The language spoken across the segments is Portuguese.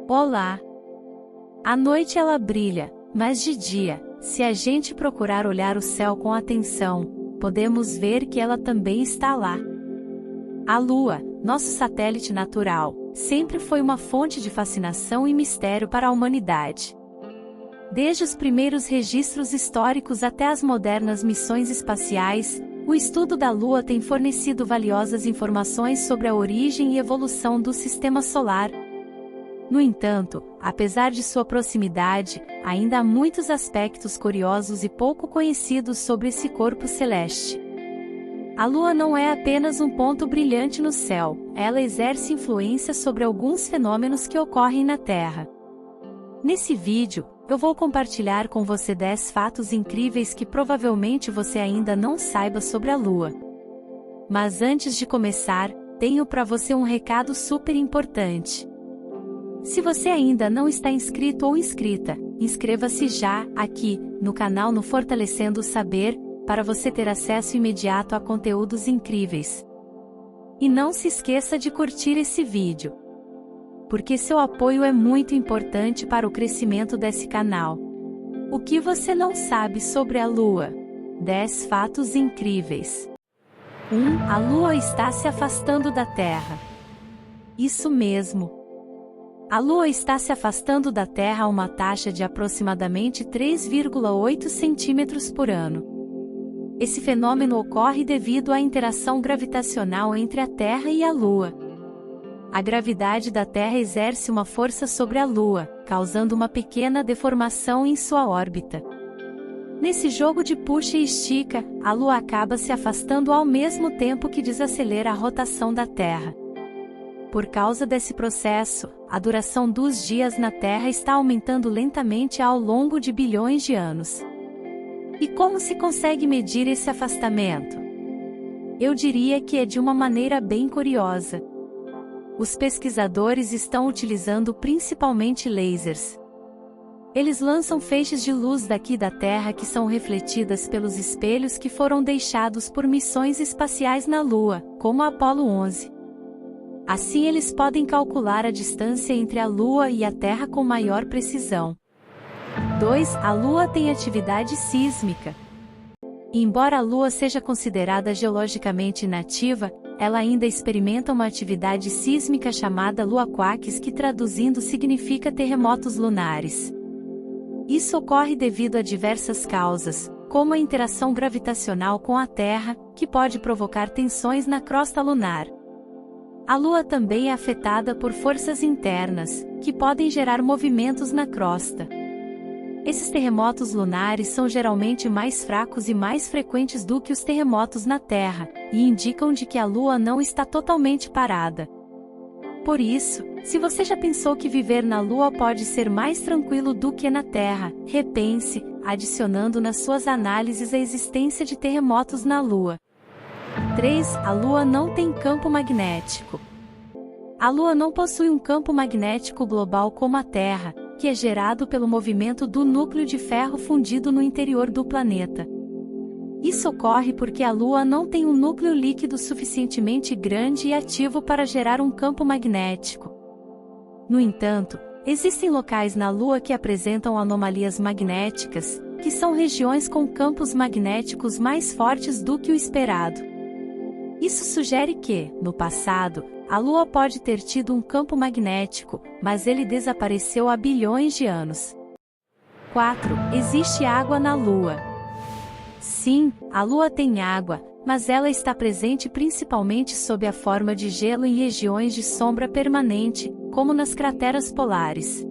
Olá! À noite ela brilha, mas de dia, se a gente procurar olhar o céu com atenção, podemos ver que ela também está lá. A Lua, nosso satélite natural, sempre foi uma fonte de fascinação e mistério para a humanidade. Desde os primeiros registros históricos até as modernas missões espaciais, o estudo da Lua tem fornecido valiosas informações sobre a origem e evolução do Sistema Solar. No entanto, apesar de sua proximidade, ainda há muitos aspectos curiosos e pouco conhecidos sobre esse corpo celeste. A Lua não é apenas um ponto brilhante no céu, ela exerce influência sobre alguns fenômenos que ocorrem na Terra. Nesse vídeo, eu vou compartilhar com você 10 fatos incríveis que provavelmente você ainda não saiba sobre a Lua. Mas antes de começar, tenho para você um recado super importante. Se você ainda não está inscrito ou inscrita, inscreva-se já, aqui, no canal no Fortalecendo o Saber, para você ter acesso imediato a conteúdos incríveis. E não se esqueça de curtir esse vídeo, porque seu apoio é muito importante para o crescimento desse canal. O que você não sabe sobre a Lua? 10 fatos incríveis. 1. A Lua está se afastando da Terra. Isso mesmo. A Lua está se afastando da Terra a uma taxa de aproximadamente 3,8 centímetros por ano. Esse fenômeno ocorre devido à interação gravitacional entre a Terra e a Lua. A gravidade da Terra exerce uma força sobre a Lua, causando uma pequena deformação em sua órbita. Nesse jogo de puxa e estica, a Lua acaba se afastando ao mesmo tempo que desacelera a rotação da Terra. Por causa desse processo, a duração dos dias na Terra está aumentando lentamente ao longo de bilhões de anos. E como se consegue medir esse afastamento? Eu diria que é de uma maneira bem curiosa. Os pesquisadores estão utilizando principalmente lasers. Eles lançam feixes de luz daqui da Terra que são refletidas pelos espelhos que foram deixados por missões espaciais na Lua, como a Apollo 11. Assim eles podem calcular a distância entre a Lua e a Terra com maior precisão. 2. A Lua tem atividade sísmica. Embora a Lua seja considerada geologicamente inativa, ela ainda experimenta uma atividade sísmica chamada luaquaques, que traduzindo significa terremotos lunares. Isso ocorre devido a diversas causas, como a interação gravitacional com a Terra, que pode provocar tensões na crosta lunar. A Lua também é afetada por forças internas, que podem gerar movimentos na crosta. Esses terremotos lunares são geralmente mais fracos e mais frequentes do que os terremotos na Terra, e indicam de que a Lua não está totalmente parada. Por isso, se você já pensou que viver na Lua pode ser mais tranquilo do que na Terra, repense, adicionando nas suas análises a existência de terremotos na Lua. 3. A Lua não tem campo magnético. A Lua não possui um campo magnético global como a Terra, que é gerado pelo movimento do núcleo de ferro fundido no interior do planeta. Isso ocorre porque a Lua não tem um núcleo líquido suficientemente grande e ativo para gerar um campo magnético. No entanto, existem locais na Lua que apresentam anomalias magnéticas, que são regiões com campos magnéticos mais fortes do que o esperado. Isso sugere que, no passado, a Lua pode ter tido um campo magnético, mas ele desapareceu há bilhões de anos. 4. Existe água na Lua. Sim, a Lua tem água, mas ela está presente principalmente sob a forma de gelo em regiões de sombra permanente, como nas crateras polares.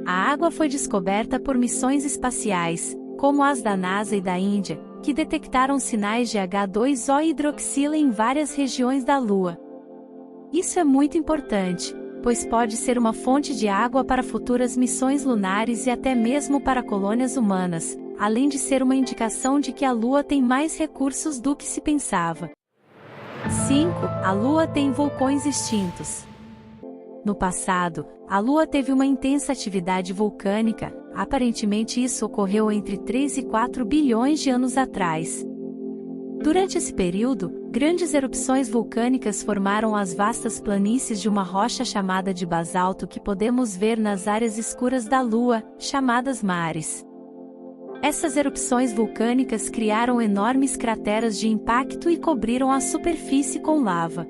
A água foi descoberta por missões espaciais, como as da NASA e da Índia, que detectaram sinais de H2O hidroxila em várias regiões da Lua. Isso é muito importante, pois pode ser uma fonte de água para futuras missões lunares e até mesmo para colônias humanas, além de ser uma indicação de que a Lua tem mais recursos do que se pensava. 5. A Lua tem vulcões extintos. No passado, a Lua teve uma intensa atividade vulcânica, aparentemente isso ocorreu entre 3 e 4 bilhões de anos atrás. Durante esse período, grandes erupções vulcânicas formaram as vastas planícies de uma rocha chamada de basalto que podemos ver nas áreas escuras da Lua, chamadas mares. Essas erupções vulcânicas criaram enormes crateras de impacto e cobriram a superfície com lava.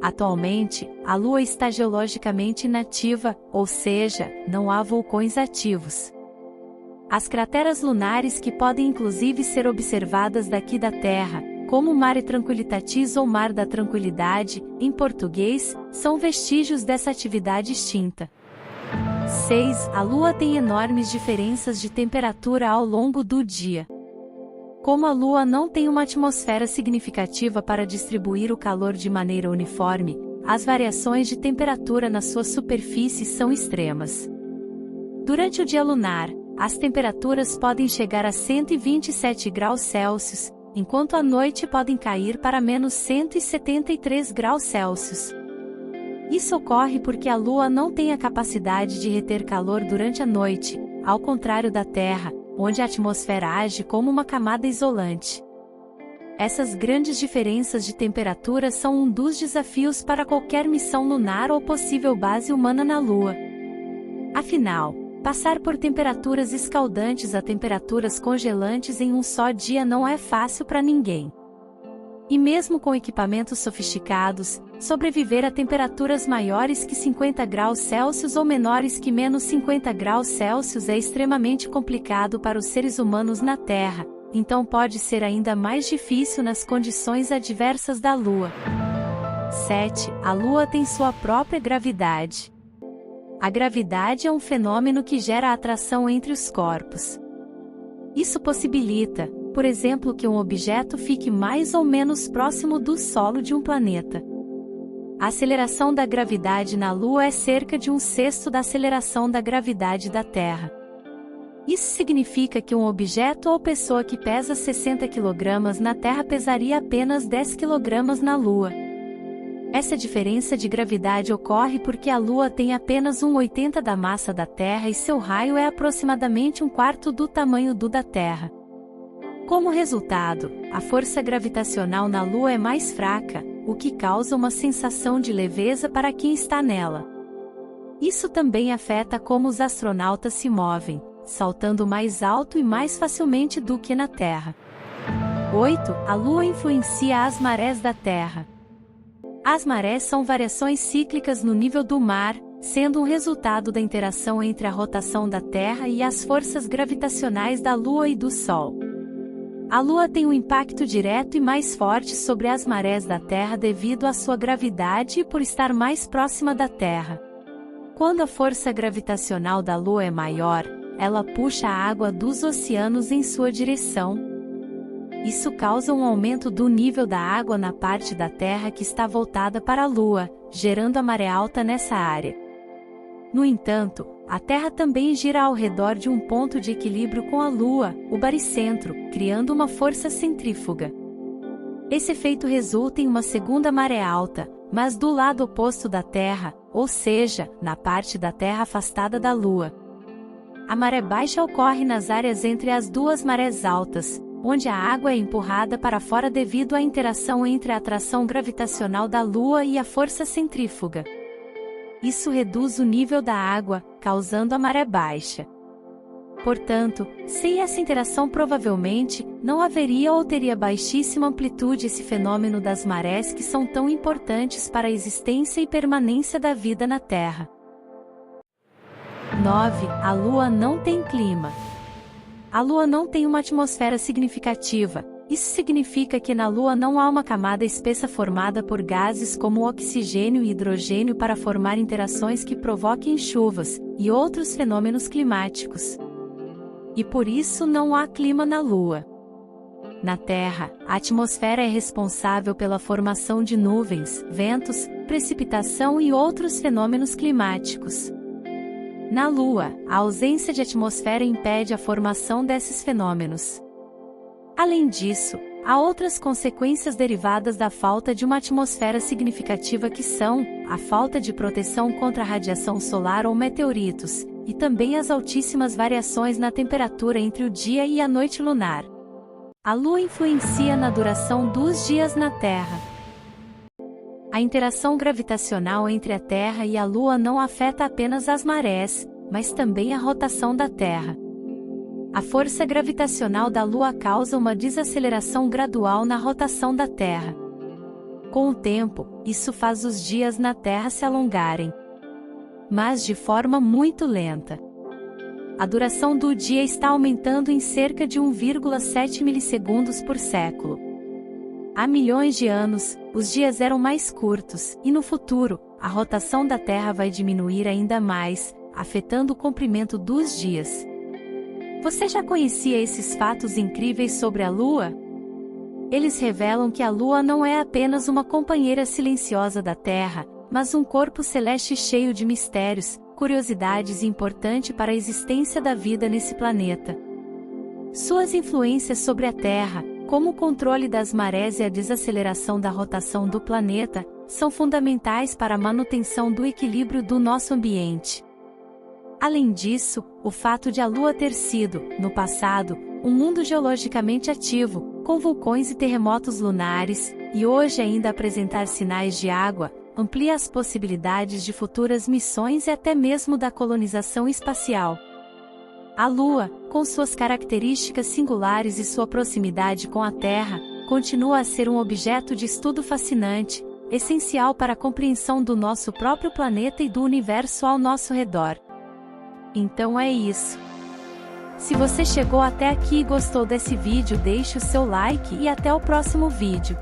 Atualmente, a Lua está geologicamente inativa, ou seja, não há vulcões ativos. As crateras lunares que podem inclusive ser observadas daqui da Terra, como o Mare Tranquillitatis ou Mar da Tranquilidade, em português, são vestígios dessa atividade extinta. 6. A Lua tem enormes diferenças de temperatura ao longo do dia. Como a Lua não tem uma atmosfera significativa para distribuir o calor de maneira uniforme, as variações de temperatura na sua superfície são extremas. Durante o dia lunar, as temperaturas podem chegar a 127 graus Celsius, enquanto à noite podem cair para menos 173 graus Celsius. Isso ocorre porque a Lua não tem a capacidade de reter calor durante a noite, ao contrário da Terra, onde a atmosfera age como uma camada isolante. Essas grandes diferenças de temperatura são um dos desafios para qualquer missão lunar ou possível base humana na Lua. Afinal, passar por temperaturas escaldantes a temperaturas congelantes em um só dia não é fácil para ninguém. E mesmo com equipamentos sofisticados, sobreviver a temperaturas maiores que 50 graus Celsius ou menores que menos 50 graus Celsius é extremamente complicado para os seres humanos na Terra, então pode ser ainda mais difícil nas condições adversas da Lua. 7. A Lua tem sua própria gravidade. A gravidade é um fenômeno que gera atração entre os corpos. Isso possibilita, por exemplo, que um objeto fique mais ou menos próximo do solo de um planeta. A aceleração da gravidade na Lua é cerca de 1/6 da aceleração da gravidade da Terra. Isso significa que um objeto ou pessoa que pesa 60 kg na Terra pesaria apenas 10 kg na Lua. Essa diferença de gravidade ocorre porque a Lua tem apenas 1/80 da massa da Terra e seu raio é aproximadamente 1/4 do tamanho do da Terra. Como resultado, a força gravitacional na Lua é mais fraca, o que causa uma sensação de leveza para quem está nela. Isso também afeta como os astronautas se movem, saltando mais alto e mais facilmente do que na Terra. 8. A Lua influencia as marés da Terra. As marés são variações cíclicas no nível do mar, sendo um resultado da interação entre a rotação da Terra e as forças gravitacionais da Lua e do Sol. A Lua tem um impacto direto e mais forte sobre as marés da Terra devido à sua gravidade e por estar mais próxima da Terra. Quando a força gravitacional da Lua é maior, ela puxa a água dos oceanos em sua direção. Isso causa um aumento do nível da água na parte da Terra que está voltada para a Lua, gerando a maré alta nessa área. No entanto, a Terra também gira ao redor de um ponto de equilíbrio com a Lua, o baricentro, criando uma força centrífuga. Esse efeito resulta em uma segunda maré alta, mas do lado oposto da Terra, ou seja, na parte da Terra afastada da Lua. A maré baixa ocorre nas áreas entre as duas marés altas, onde a água é empurrada para fora devido à interação entre a atração gravitacional da Lua e a força centrífuga. Isso reduz o nível da água, causando a maré baixa. Portanto, sem essa interação provavelmente, não haveria ou teria baixíssima amplitude esse fenômeno das marés que são tão importantes para a existência e permanência da vida na Terra. 9. A Lua não tem clima. A Lua não tem uma atmosfera significativa. Isso significa que na Lua não há uma camada espessa formada por gases como oxigênio e hidrogênio para formar interações que provoquem chuvas e outros fenômenos climáticos. E por isso não há clima na Lua. Na Terra, a atmosfera é responsável pela formação de nuvens, ventos, precipitação e outros fenômenos climáticos. Na Lua, a ausência de atmosfera impede a formação desses fenômenos. Além disso, há outras consequências derivadas da falta de uma atmosfera significativa que são a falta de proteção contra a radiação solar ou meteoritos, e também as altíssimas variações na temperatura entre o dia e a noite lunar. A Lua influencia na duração dos dias na Terra. A interação gravitacional entre a Terra e a Lua não afeta apenas as marés, mas também a rotação da Terra. A força gravitacional da Lua causa uma desaceleração gradual na rotação da Terra. Com o tempo, isso faz os dias na Terra se alongarem, mas de forma muito lenta. A duração do dia está aumentando em cerca de 1,7 milissegundos por século. Há milhões de anos, os dias eram mais curtos, e no futuro, a rotação da Terra vai diminuir ainda mais, afetando o comprimento dos dias. Você já conhecia esses fatos incríveis sobre a Lua? Eles revelam que a Lua não é apenas uma companheira silenciosa da Terra, mas um corpo celeste cheio de mistérios, curiosidades e importante para a existência da vida nesse planeta. Suas influências sobre a Terra, como o controle das marés e a desaceleração da rotação do planeta, são fundamentais para a manutenção do equilíbrio do nosso ambiente. Além disso, o fato de a Lua ter sido, no passado, um mundo geologicamente ativo, com vulcões e terremotos lunares, e hoje ainda apresentar sinais de água, amplia as possibilidades de futuras missões e até mesmo da colonização espacial. A Lua, com suas características singulares e sua proximidade com a Terra, continua a ser um objeto de estudo fascinante, essencial para a compreensão do nosso próprio planeta e do universo ao nosso redor. Então é isso. Se você chegou até aqui e gostou desse vídeo, deixe o seu like e até o próximo vídeo.